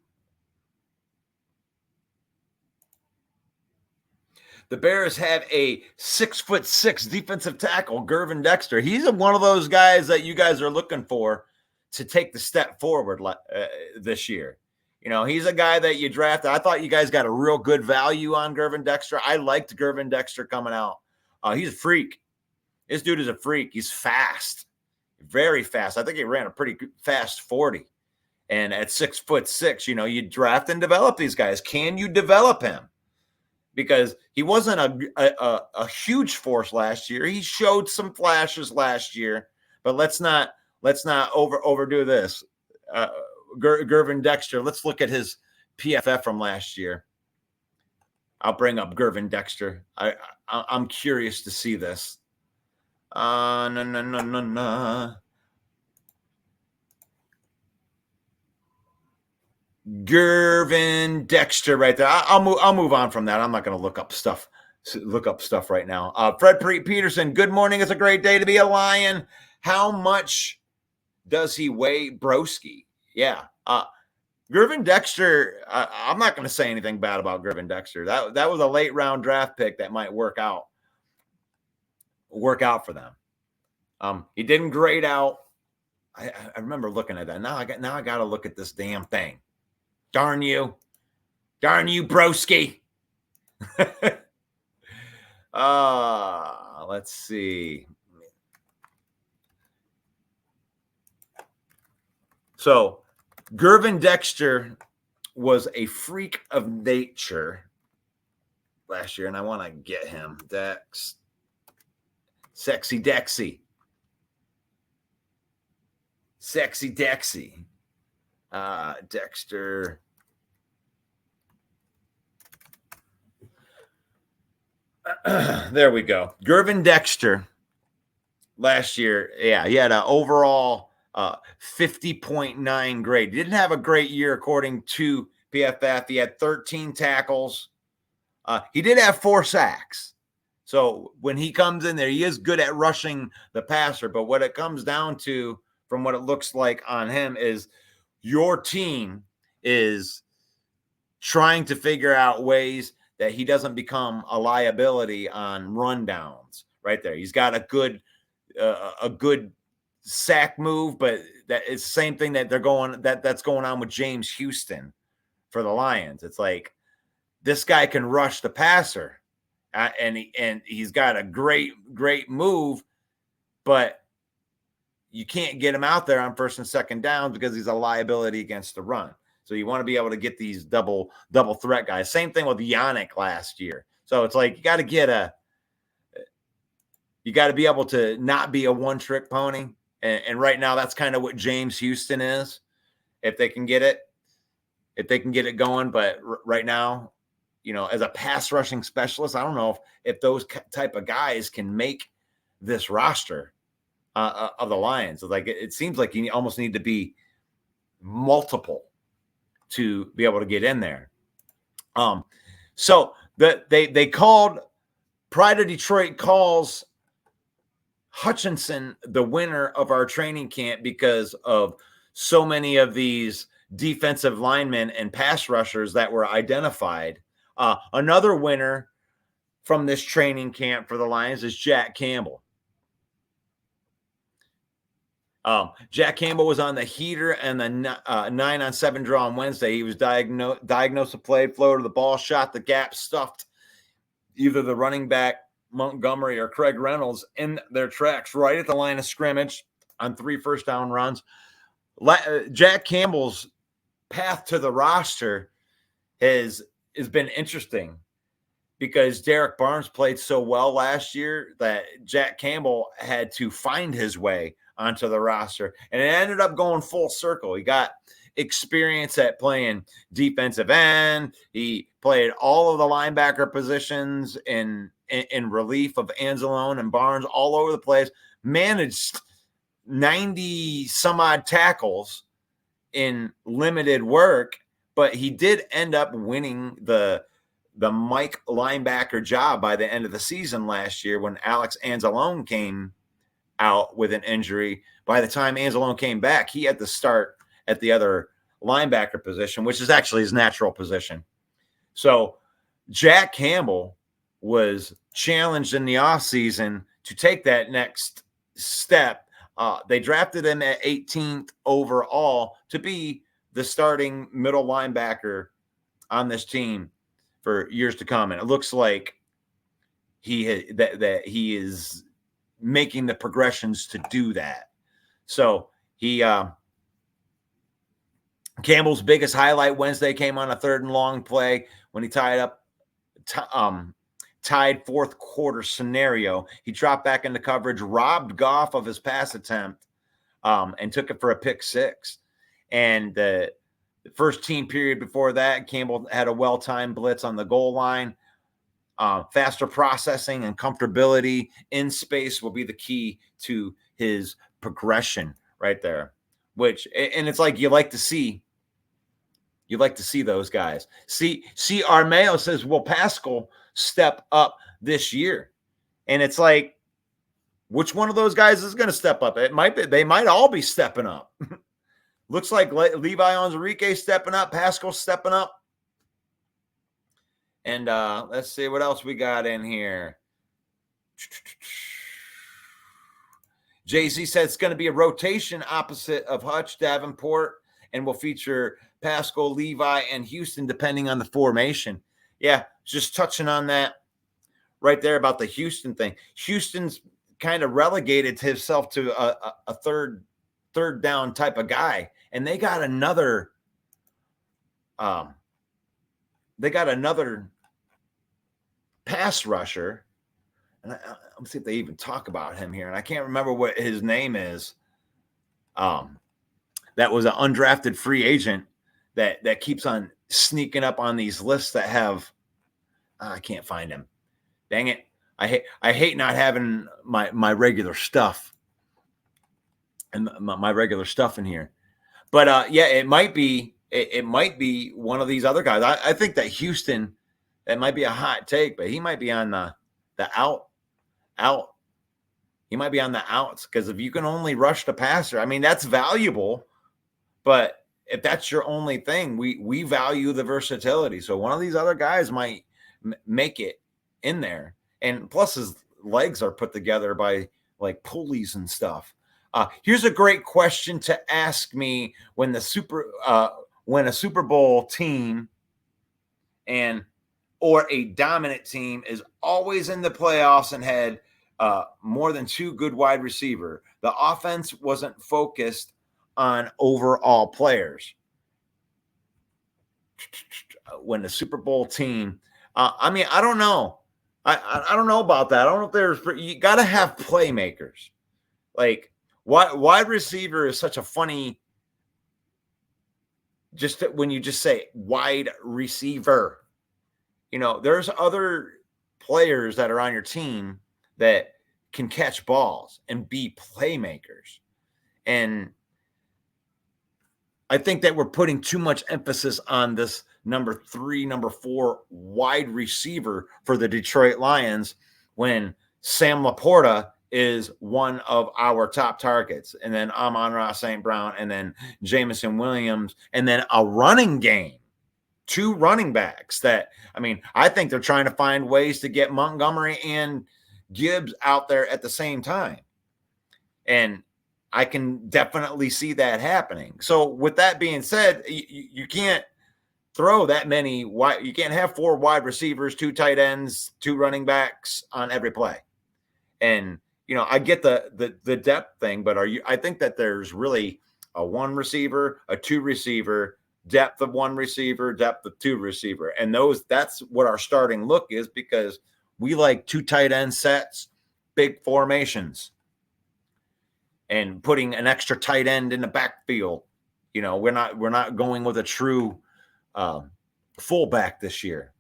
The Bears have a 6'6" defensive tackle, Gervin Dexter. He's one of those guys that you guys are looking for to take the step forward this year. You know, he's a guy that you drafted. I thought you guys got a real good value on Gervin Dexter. I liked Gervin Dexter coming out. He's a freak. This dude is a freak. He's fast, very fast. I think he ran a pretty fast 40. And at 6'6", you know, you draft and develop these guys. Can you develop him? Because he wasn't a huge force last year. He showed some flashes last year, but let's not overdo this. Gervin Dexter. Let's look at his PFF from last year. I'll bring up Gervin Dexter. I'm curious to see this. No. Gervin Dexter right there. I'll move on from that. I'm not going to look up stuff right now. Fred Peterson, good morning. It's a great day to be a Lion. How much does he weigh, broski? Yeah. Gervin Dexter, I'm not going to say anything bad about Gervin Dexter. That was a late round draft pick that might work out for them. He didn't grade out. I remember looking at that. Now I got to look at this damn thing. Darn you, broski. Let's see. So Gervin Dexter was a freak of nature last year, and I want to get him. Sexy Dexy. Dexter. There we go. Gervin Dexter last year, yeah, he had an overall 50.9 grade. He didn't have a great year according to PFF. He had 13 tackles. He did have 4 sacks. So when he comes in there, he is good at rushing the passer. But what it comes down to, from what it looks like on him, is your team is trying to figure out ways that he doesn't become a liability on rundowns. Right there, he's got a good sack move, but that it's the same thing that's going on with James Houston for the Lions. It's like this guy can rush the passer, and he's got a great move, but you can't get him out there on first and second downs because he's a liability against the run. So you want to be able to get these double threat guys. Same thing with Yannick last year. So it's like you got to be able to not be a one-trick pony. And right now that's kind of what James Houston is, if they can get it going. But right now, you know, as a pass rushing specialist, I don't know if those type of guys can make this roster of the Lions. Like it seems like you almost need to be multiple to be able to get in there. So they called Pride of Detroit calls Hutchinson the winner of our training camp because of so many of these defensive linemen and pass rushers that were identified. Another winner from this training camp for the Lions is Jack Campbell. Jack Campbell was on the heater and the 9-on-7 draw on Wednesday. He was diagnosed with play, floated the ball, shot the gap, stuffed either the running back Montgomery or Craig Reynolds in their tracks right at the line of scrimmage on 3 first-down runs. Jack Campbell's path to the roster has been interesting because Derek Barnes played so well last year that Jack Campbell had to find his way onto the roster, and it ended up going full circle. He got experience at playing defensive end. He played all of the linebacker positions in relief of Anzalone and Barnes all over the place, managed 90 some odd tackles in limited work, but he did end up winning the Mike linebacker job by the end of the season last year when Alex Anzalone came out with an injury. By the time Anzalone came back, he had to start at the other linebacker position, which is actually his natural position. So Jack Campbell was challenged in the offseason to take that next step. They drafted him at 18th overall to be the starting middle linebacker on this team for years to come. And it looks like he is making the progressions to do that. So Campbell's biggest highlight Wednesday came on a 3rd and long play when he tied fourth quarter scenario. He dropped back into coverage, robbed Goff of his pass attempt, and took it for a pick 6. And the first team period before that, Campbell had a well-timed blitz on the goal line. Faster processing and comfortability in space will be the key to his progression right there. And it's like you like to see those guys. See, Armeo says, will Pascal step up this year? And it's like, which one of those guys is going to step up? They might all be stepping up. Looks like Levi Onwuzurike stepping up, Pascal stepping up. And let's see what else we got in here. Jay-Z said it's going to be a rotation opposite of Hutch, Davenport, and will feature Pascal, Levi, and Houston, depending on the formation. Yeah, just touching on that right there about the Houston thing. Houston's kind of relegated himself to a third down type of guy, and they got another pass rusher, and let's see if they even talk about him here. And I can't remember what his name is. That was an undrafted free agent that keeps on sneaking up on these lists that have. I can't find him. Dang it! I hate not having my regular stuff and my regular stuff in here. But yeah, it might be one of these other guys. I think that Houston. That might be a hot take, but he might be on the out. He might be on the outs because if you can only rush the passer, I mean, that's valuable. But if that's your only thing, we value the versatility. So one of these other guys might make it in there. And plus his legs are put together by like pulleys and stuff. Here's a great question to ask me when a Super Bowl team or a dominant team is always in the playoffs and had more than 2 good wide receiver. The offense wasn't focused on overall players. When the Super Bowl team, I mean, I don't know. I don't know about that. I don't know if you got to have playmakers. Like wide receiver is such a funny. Just when you just say wide receiver. You know, there's other players that are on your team that can catch balls and be playmakers. And I think that we're putting too much emphasis on this number 3, number 4 wide receiver for the Detroit Lions when Sam Laporta is one of our top targets. And then Amon-Ra St. Brown, and then Jameson Williams, and then a running game. 2 running backs that, I mean, I think they're trying to find ways to get Montgomery and Gibbs out there at the same time. And I can definitely see that happening. So with that being said, you can't throw that many wide. You can't have 4 wide receivers, 2 tight ends, 2 running backs on every play. And, I get the depth thing, but I think that there's really a 1 receiver, a 2 receiver, depth of 1 receiver, depth of 2 receiver. And that's what our starting look is, because we like 2 tight end sets, big formations, and putting an extra tight end in the backfield. We're not going with a true fullback this year.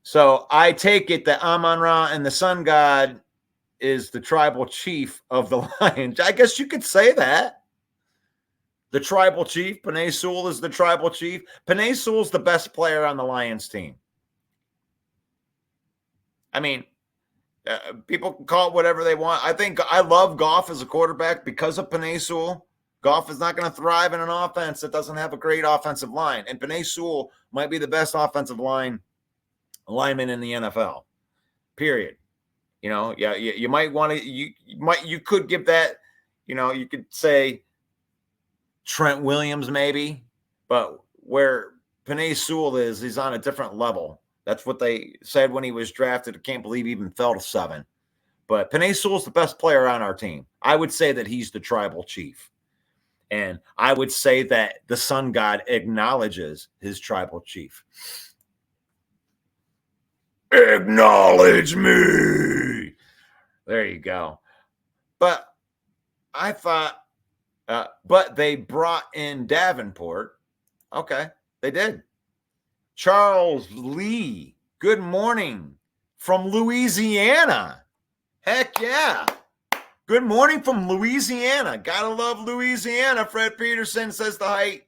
So I take it that Amon-Ra and the Sun God is the tribal chief of the Lions. I guess you could say that. The tribal chief, Penei Sewell, is the tribal chief. Penei Sewell's the best player on the Lions team. I mean, people can call it whatever they want. I love Goff as a quarterback because of Penei Sewell. Goff is not going to thrive in an offense that doesn't have a great offensive line. And Penei Sewell might be the best offensive lineman in the NFL, period. You might want to, you could give that, you could say Trent Williams maybe, but where Penei Sewell is, he's on a different level. That's what they said when he was drafted. I can't believe he even fell to 7. But Penei Sewell's the best player on our team. I would say that he's the tribal chief. And I would say that the Sun God acknowledges his tribal chief. Acknowledge me. There you go. But I thought, but they brought in Davenport. Okay, they did. Charles Lee, good morning from Louisiana. Heck yeah. Good morning from Louisiana. Gotta love Louisiana. Fred Peterson says the height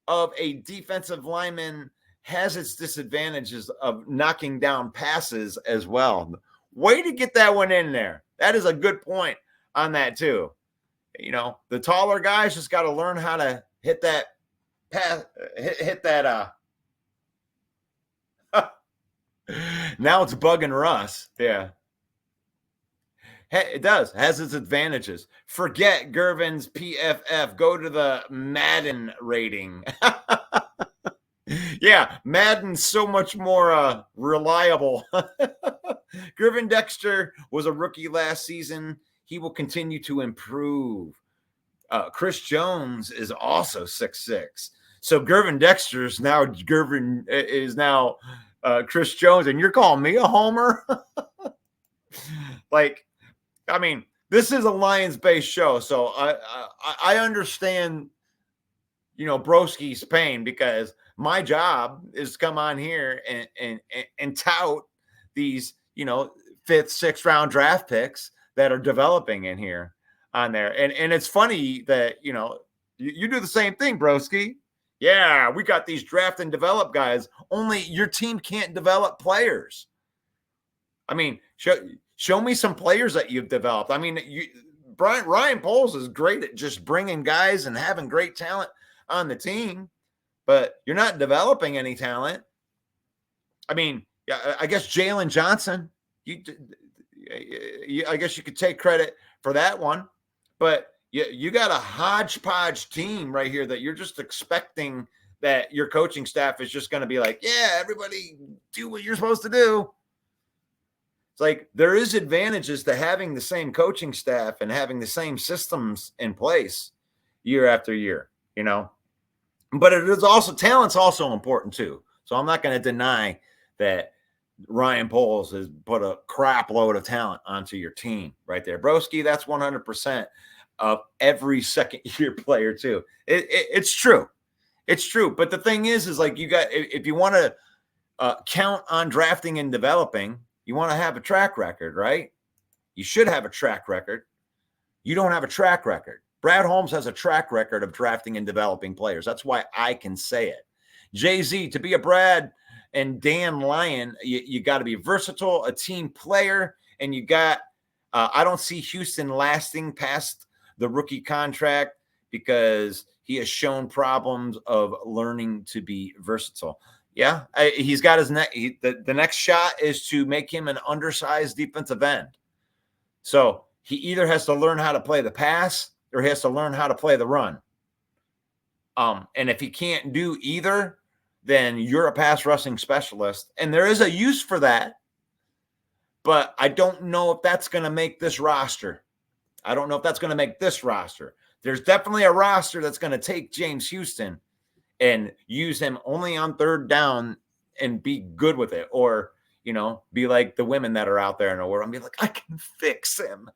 of a defensive lineman has its disadvantages of knocking down passes as well. Way to get that one in there. That is a good point on that too. The taller guys just got to learn how to hit that pass, hit that. Now it's bugging Russ. Yeah. It does. Has its advantages. Forget Gervin's PFF. Go to the Madden rating. Yeah, Madden's so much more reliable. Gervin Dexter was a rookie last season. He will continue to improve. Chris Jones is also 6'6". So Gervin Dexter is now Chris Jones, and you're calling me a homer? This is a Lions-based show, so I understand, Broski's pain, because my job is to come on here and tout these, 5th, 6th round draft picks that are developing in here on there. And it's funny that, you do the same thing, Broski. Yeah, we got these draft and develop guys. Only your team can't develop players. Show me some players that you've developed. Ryan Poles is great at just bringing guys and having great talent on the team, but you're not developing any talent. I guess Jalen Johnson, I guess you could take credit for that one, but you got a hodgepodge team right here that you're just expecting that your coaching staff is just going to be like, yeah, everybody do what you're supposed to do. It's like there is advantages to having the same coaching staff and having the same systems in place year after year, but it is also, talent's also important too. So I'm not going to deny that Ryan Poles has put a crap load of talent onto your team right there. Broski, that's 100% of every second year player too. It's true. It's true. But the thing is like if you want to count on drafting and developing, you want to have a track record, right? You should have a track record. You don't have a track record. Brad Holmes has a track record of drafting and developing players. That's why I can say it. Jay-Z, to be a Brad and Dan Lyon, you got to be versatile, a team player, And you got, I don't see Houston lasting past the rookie contract because he has shown problems of learning to be versatile. Yeah, he's got his neck. The next shot is to make him an undersized defensive end. So he either has to learn how to play the pass or he has to learn how to play the run. And if he can't do either, then you're a pass rushing specialist. And there is a use for that. But I don't know if that's going to make this roster. I don't know if that's going to make this roster. There's definitely a roster that's going to take James Houston and use him only on third down and be good with it. Or, be like the women that are out there in the world and be like, I can fix him.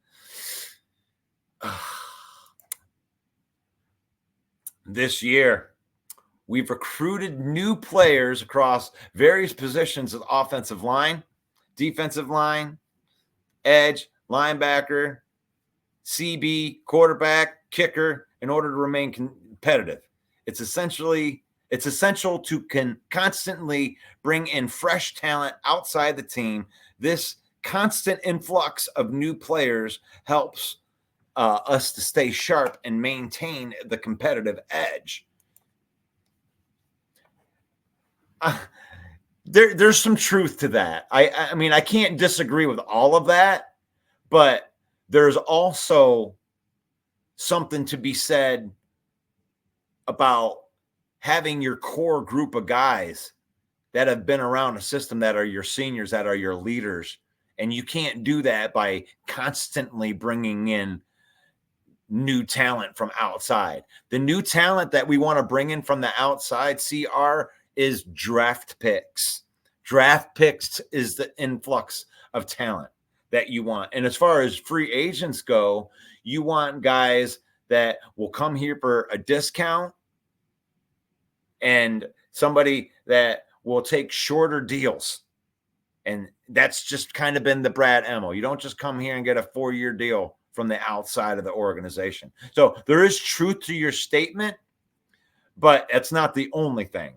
This year, we've recruited new players across various positions of offensive line, defensive line, edge, linebacker, CB, quarterback, kicker, in order to remain competitive. It's essential to constantly bring in fresh talent outside the team. This constant influx of new players helps us to stay sharp and maintain the competitive edge. There's some truth to that. I mean, I can't disagree with all of that, but there's also something to be said about having your core group of guys that have been around a system, that are your seniors, that are your leaders. And you can't do that by constantly bringing in new talent from outside. The new talent that we want to bring in from the outside, CR, is draft picks. Draft picks is the influx of talent that you want. And as far as free agents go, you want guys that will come here for a discount and somebody that will take shorter deals. And that's just kind of been the Brad MO. You don't just come here and get a 4-year deal from the outside of the organization. So there is truth to your statement, but it's not the only thing.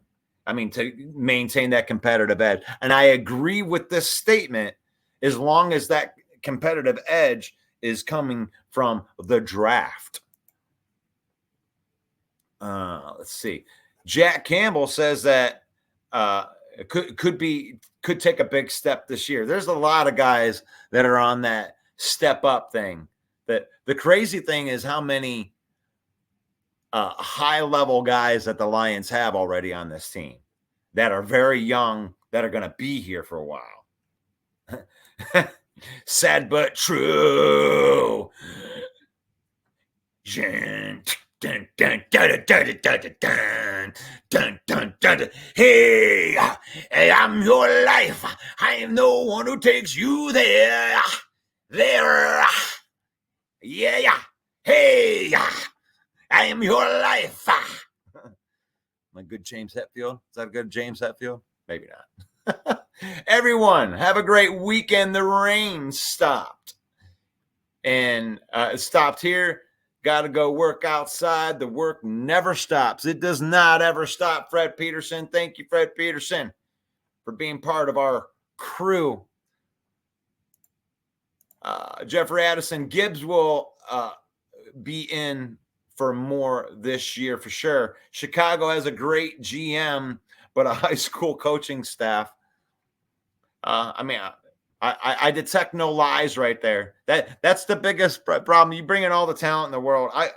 I mean, to maintain that competitive edge. And I agree with this statement as long as that competitive edge is coming from the draft. Let's see. Jack Campbell says that could take a big step this year. There's a lot of guys that are on that step up thing. That the crazy thing is how many high level guys that the Lions have already on this team that are very young, that are going to be here for a while. Sad but true. Dun, dun, dun, dun, dun, dun, dun, dun, dun, dun. Hey, I'm your life. I am the one who takes you there. Yeah. Hey, I am your life. My good James Hetfield. Is that a good James Hetfield? Maybe not. Everyone, have a great weekend. The rain stopped. And it stopped here. Got to go work outside. The work never stops. It does not ever stop. Fred Peterson. Thank you, Fred Peterson, for being part of our crew. Jeffrey Addison. Gibbs will be in for more this year for sure. Chicago has a great GM, but a high school coaching staff. I detect no lies right there. That's the biggest problem. You bring in all the talent in the world. I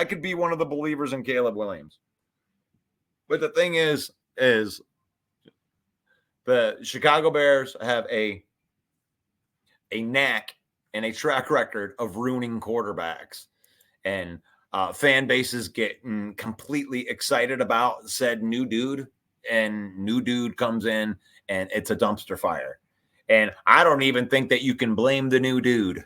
could be one of the believers in Caleb Williams. But the thing is the Chicago Bears have a knack and a track record of ruining quarterbacks. And fan bases getting completely excited about said new dude, and new dude comes in and it's a dumpster fire. And I don't even think that you can blame the new dude.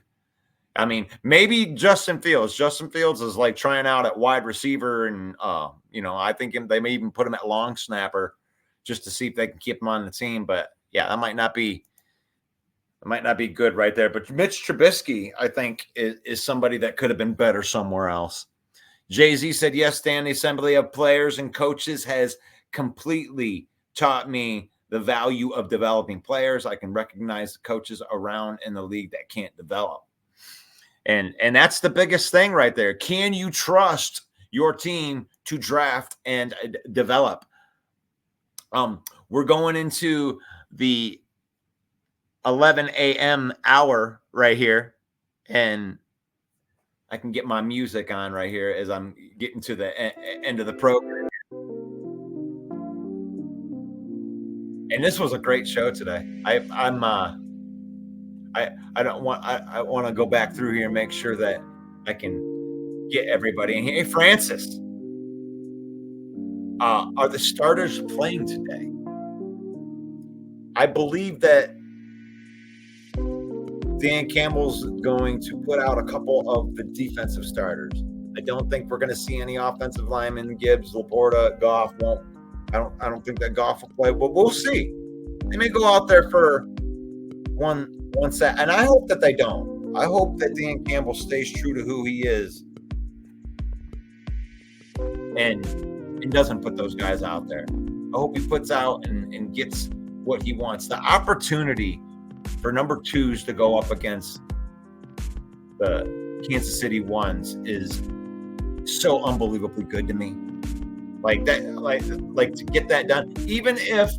I mean, maybe Justin Fields. Justin Fields is like trying out at wide receiver, and I think they may even put him at long snapper just to see if they can keep him on the team. But yeah, that might not be good right there. But Mitch Trubisky, I think, is somebody that could have been better somewhere else. Jay-Z said, yes, Dan, the assembly of players and coaches has completely taught me the value of developing players. I can recognize the coaches around in the league that can't develop. And that's the biggest thing right there. Can you trust your team to draft and develop? We're going into the 11 a.m. hour right here, and I can get my music on right here as I'm getting to the end of the program. And this was a great show today. I want to go back through here and make sure that I can get everybody in here. Hey, Francis, are the starters playing today? I believe that Dan Campbell's going to put out a couple of the defensive starters. I don't think we're going to see any offensive linemen. Gibbs, Laporta, Goff won't. I don't think that Goff will play, but we'll see. They may go out there for one set, and I hope that they don't. I hope that Dan Campbell stays true to who he is and doesn't put those guys out there. I hope he puts out and gets what he wants. The opportunity for number twos to go up against the Kansas City ones is so unbelievably good to me. Like that, like to get that done, even if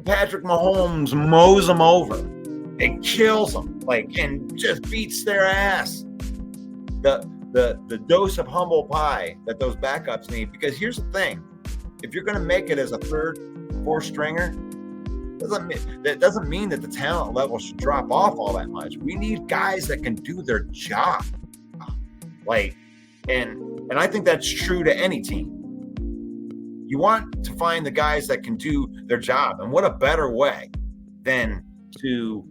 Patrick Mahomes mows them over and kills them, and just beats their ass. The dose of humble pie that those backups need. Because here's the thing: if you're going to make it as a third, fourth stringer, that doesn't mean that the talent level should drop off all that much. We need guys that can do their job. And I think that's true to any team. You want to find the guys that can do their job. And what a better way than to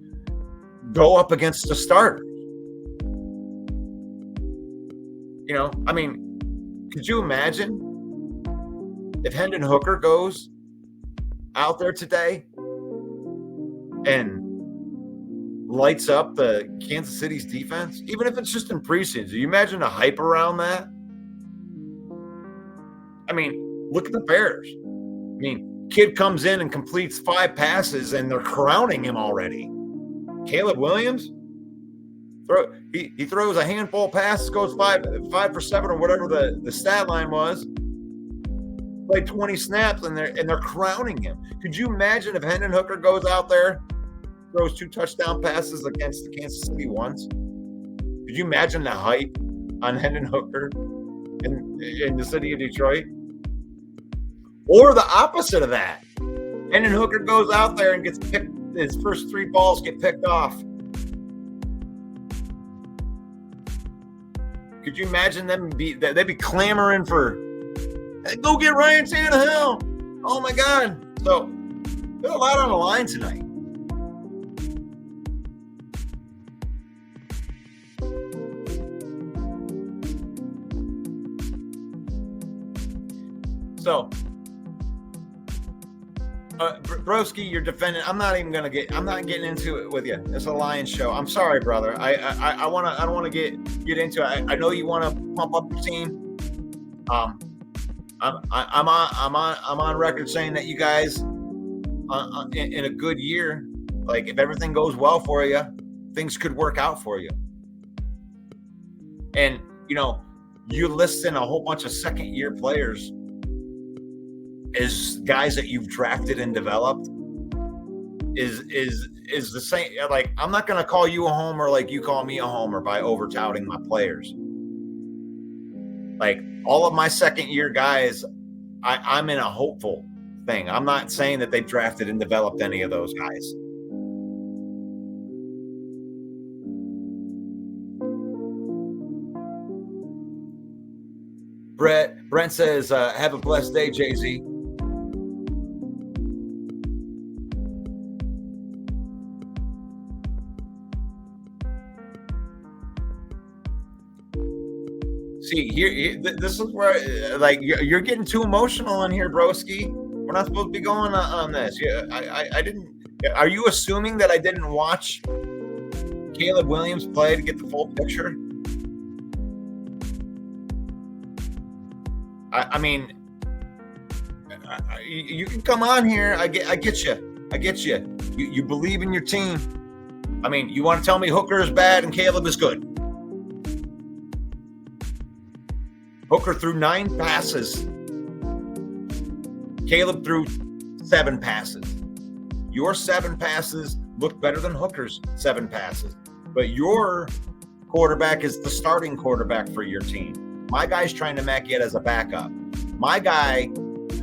go up against the starters. Could you imagine if Hendon Hooker goes out there today and lights up the Kansas City's defense, even if it's just in preseason? Do you imagine the hype around that? Look at the Bears. Kid comes in and completes 5 passes, and they're crowning him already. Caleb Williams, he throws a handful of passes, goes 5 for 7 or whatever the stat line was. Played 20 snaps, and they're crowning him. Could you imagine if Hendon Hooker goes out there, throws 2 touchdown passes against the Kansas City ones? Could you imagine the hype on Hendon Hooker in the city of Detroit? Or the opposite of that. Hendon Hooker goes out there and gets picked. His first 3 balls get picked off. Could you imagine they'd be clamoring for, hey, go get Ryan Tannehill? Oh my God. So there's a lot on the line tonight. So Broski, you're defending. I'm not getting into it with you. It's a Lions show. I'm sorry, brother. I don't want to get into it. I know you want to pump up your team. I'm on record saying that you guys, in a good year, if everything goes well for you, things could work out for you. And you listing a whole bunch of second-year players is guys that you've drafted and developed is the same. I'm not going to call you a homer like you call me a homer by over touting my players. All of my second year guys, I'm in a hopeful thing. I'm not saying that they drafted and developed any of those guys. Brent says, have a blessed day, Jay-Z. See, here, this is where, you're getting too emotional in here, broski. We're not supposed to be going on this. Yeah, I didn't. Are you assuming that I didn't watch Caleb Williams play to get the full picture? You can come on here. I get you. I get you. You believe in your team. I mean, you want to tell me Hooker is bad and Caleb is good? Hooker threw 9 passes. Caleb threw 7 passes. Your 7 passes look better than Hooker's 7 passes. But your quarterback is the starting quarterback for your team. My guy's trying to make it as a backup. My guy,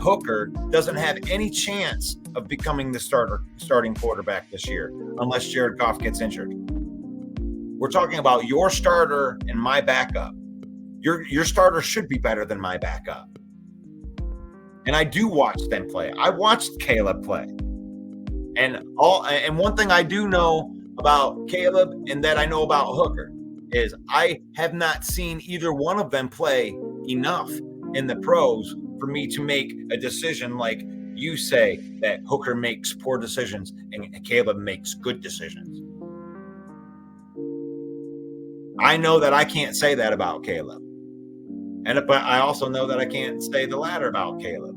Hooker, doesn't have any chance of becoming the starting quarterback this year unless Jared Goff gets injured. We're talking about your starter and my backup. Your starter should be better than my backup. And I do watch them play. I watched Caleb play. And one thing I do know about Caleb and that I know about Hooker is I have not seen either one of them play enough in the pros for me to make a decision like you say that Hooker makes poor decisions and Caleb makes good decisions. I know that I can't say that about Caleb. But I also know that I can't say the latter about Caleb.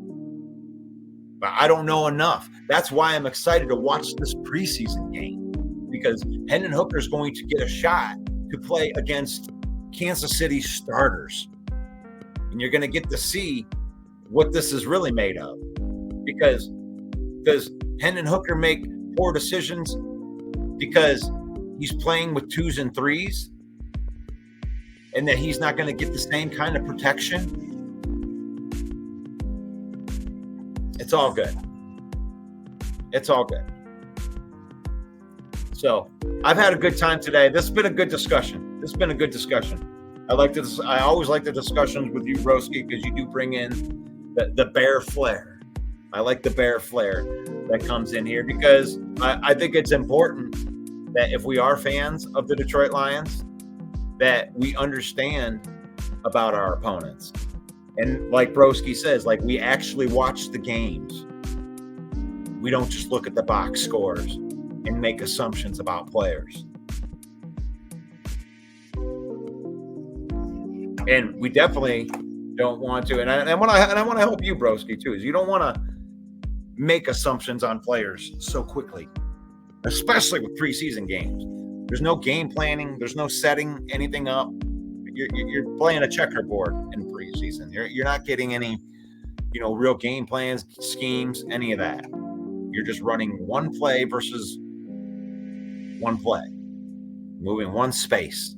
But I don't know enough. That's why I'm excited to watch this preseason game, because Hendon Hooker is going to get a shot to play against Kansas City starters. And you're going to get to see what this is really made of. Because does Hendon Hooker make poor decisions because he's playing with 2s and 3s? And that he's not going to get the same kind of protection? It's all good. It's all good. So I've had a good time today. This has been a good discussion. I always like the discussions with you, Broski, because you do bring in the bear flair. I like the bear flair that comes in here because I think it's important that if we are fans of the Detroit Lions, that we understand about our opponents. And like Broski says, like we actually watch the games. We don't just look at the box scores and make assumptions about players. And we definitely don't want to. And I want to help you, Broski, too. Is you don't want to make assumptions on players so quickly, especially with preseason games. There's no game planning. There's no setting anything up. You're playing a checkerboard in preseason. You're not getting any, real game plans, schemes, any of that. You're just running one play versus one play, moving one space.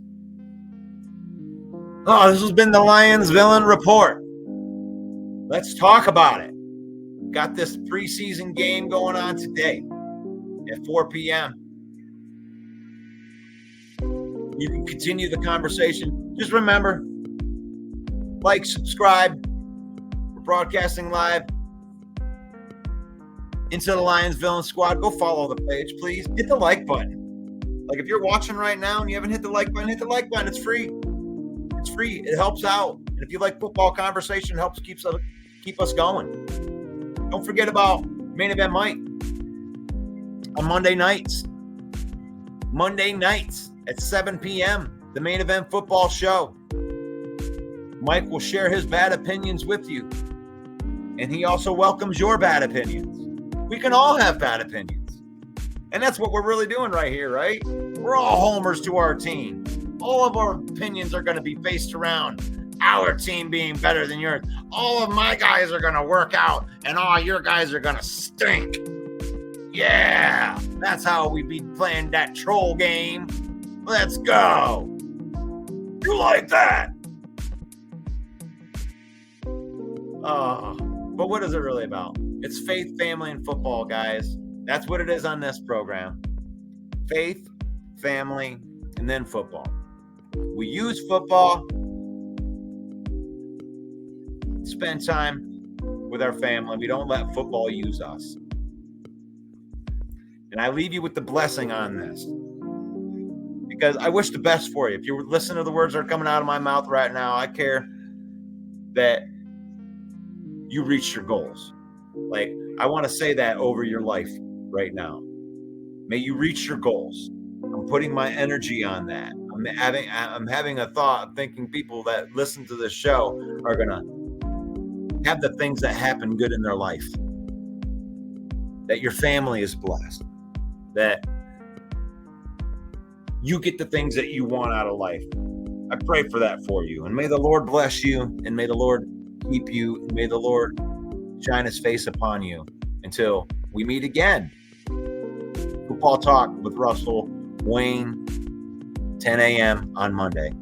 Oh, this has been the Lions Villain Report. Let's talk about it. Got this preseason game going on today at 4 p.m. You can continue the conversation. Just remember, like, subscribe. We're broadcasting live into the Lions Villain Squad. Go follow the page, please. Hit the like button. Like, if you're watching right now and you haven't hit the like button, hit the like button. It's free. It's free. It helps out. And if you like football conversation, it helps keep us going. Don't forget about Main Event Mike on Monday nights. Monday nights at 7 p.m., the Main Event Football Show. Mike will share his bad opinions with you. And he also welcomes your bad opinions. We can all have bad opinions. And that's what we're really doing right here, right? We're all homers to our team. All of our opinions are going to be based around our team being better than yours. All of my guys are going to work out, and all your guys are going to stink. Yeah, that's how we be playing that troll game. Let's go. You like that? But what is it really about? It's faith, family, and football, guys. That's what it is on this program. Faith, family, and then football. We use football, spend time with our family. We don't let football use us. And I leave you with the blessing on this, because I wish the best for you. If you listen to the words that are coming out of my mouth right now, I care that you reach your goals. Like, I want to say that over your life right now. May you reach your goals. I'm putting my energy on that. I'm having a thought of thinking people that listen to this show are going to have the things that happen good in their life, that your family is blessed, that you get the things that you want out of life. I pray for that for you. And may the Lord bless you, and may the Lord keep you, and may the Lord shine his face upon you until we meet again. Football Talk with Russell, Wayne, 10 a.m. on Monday.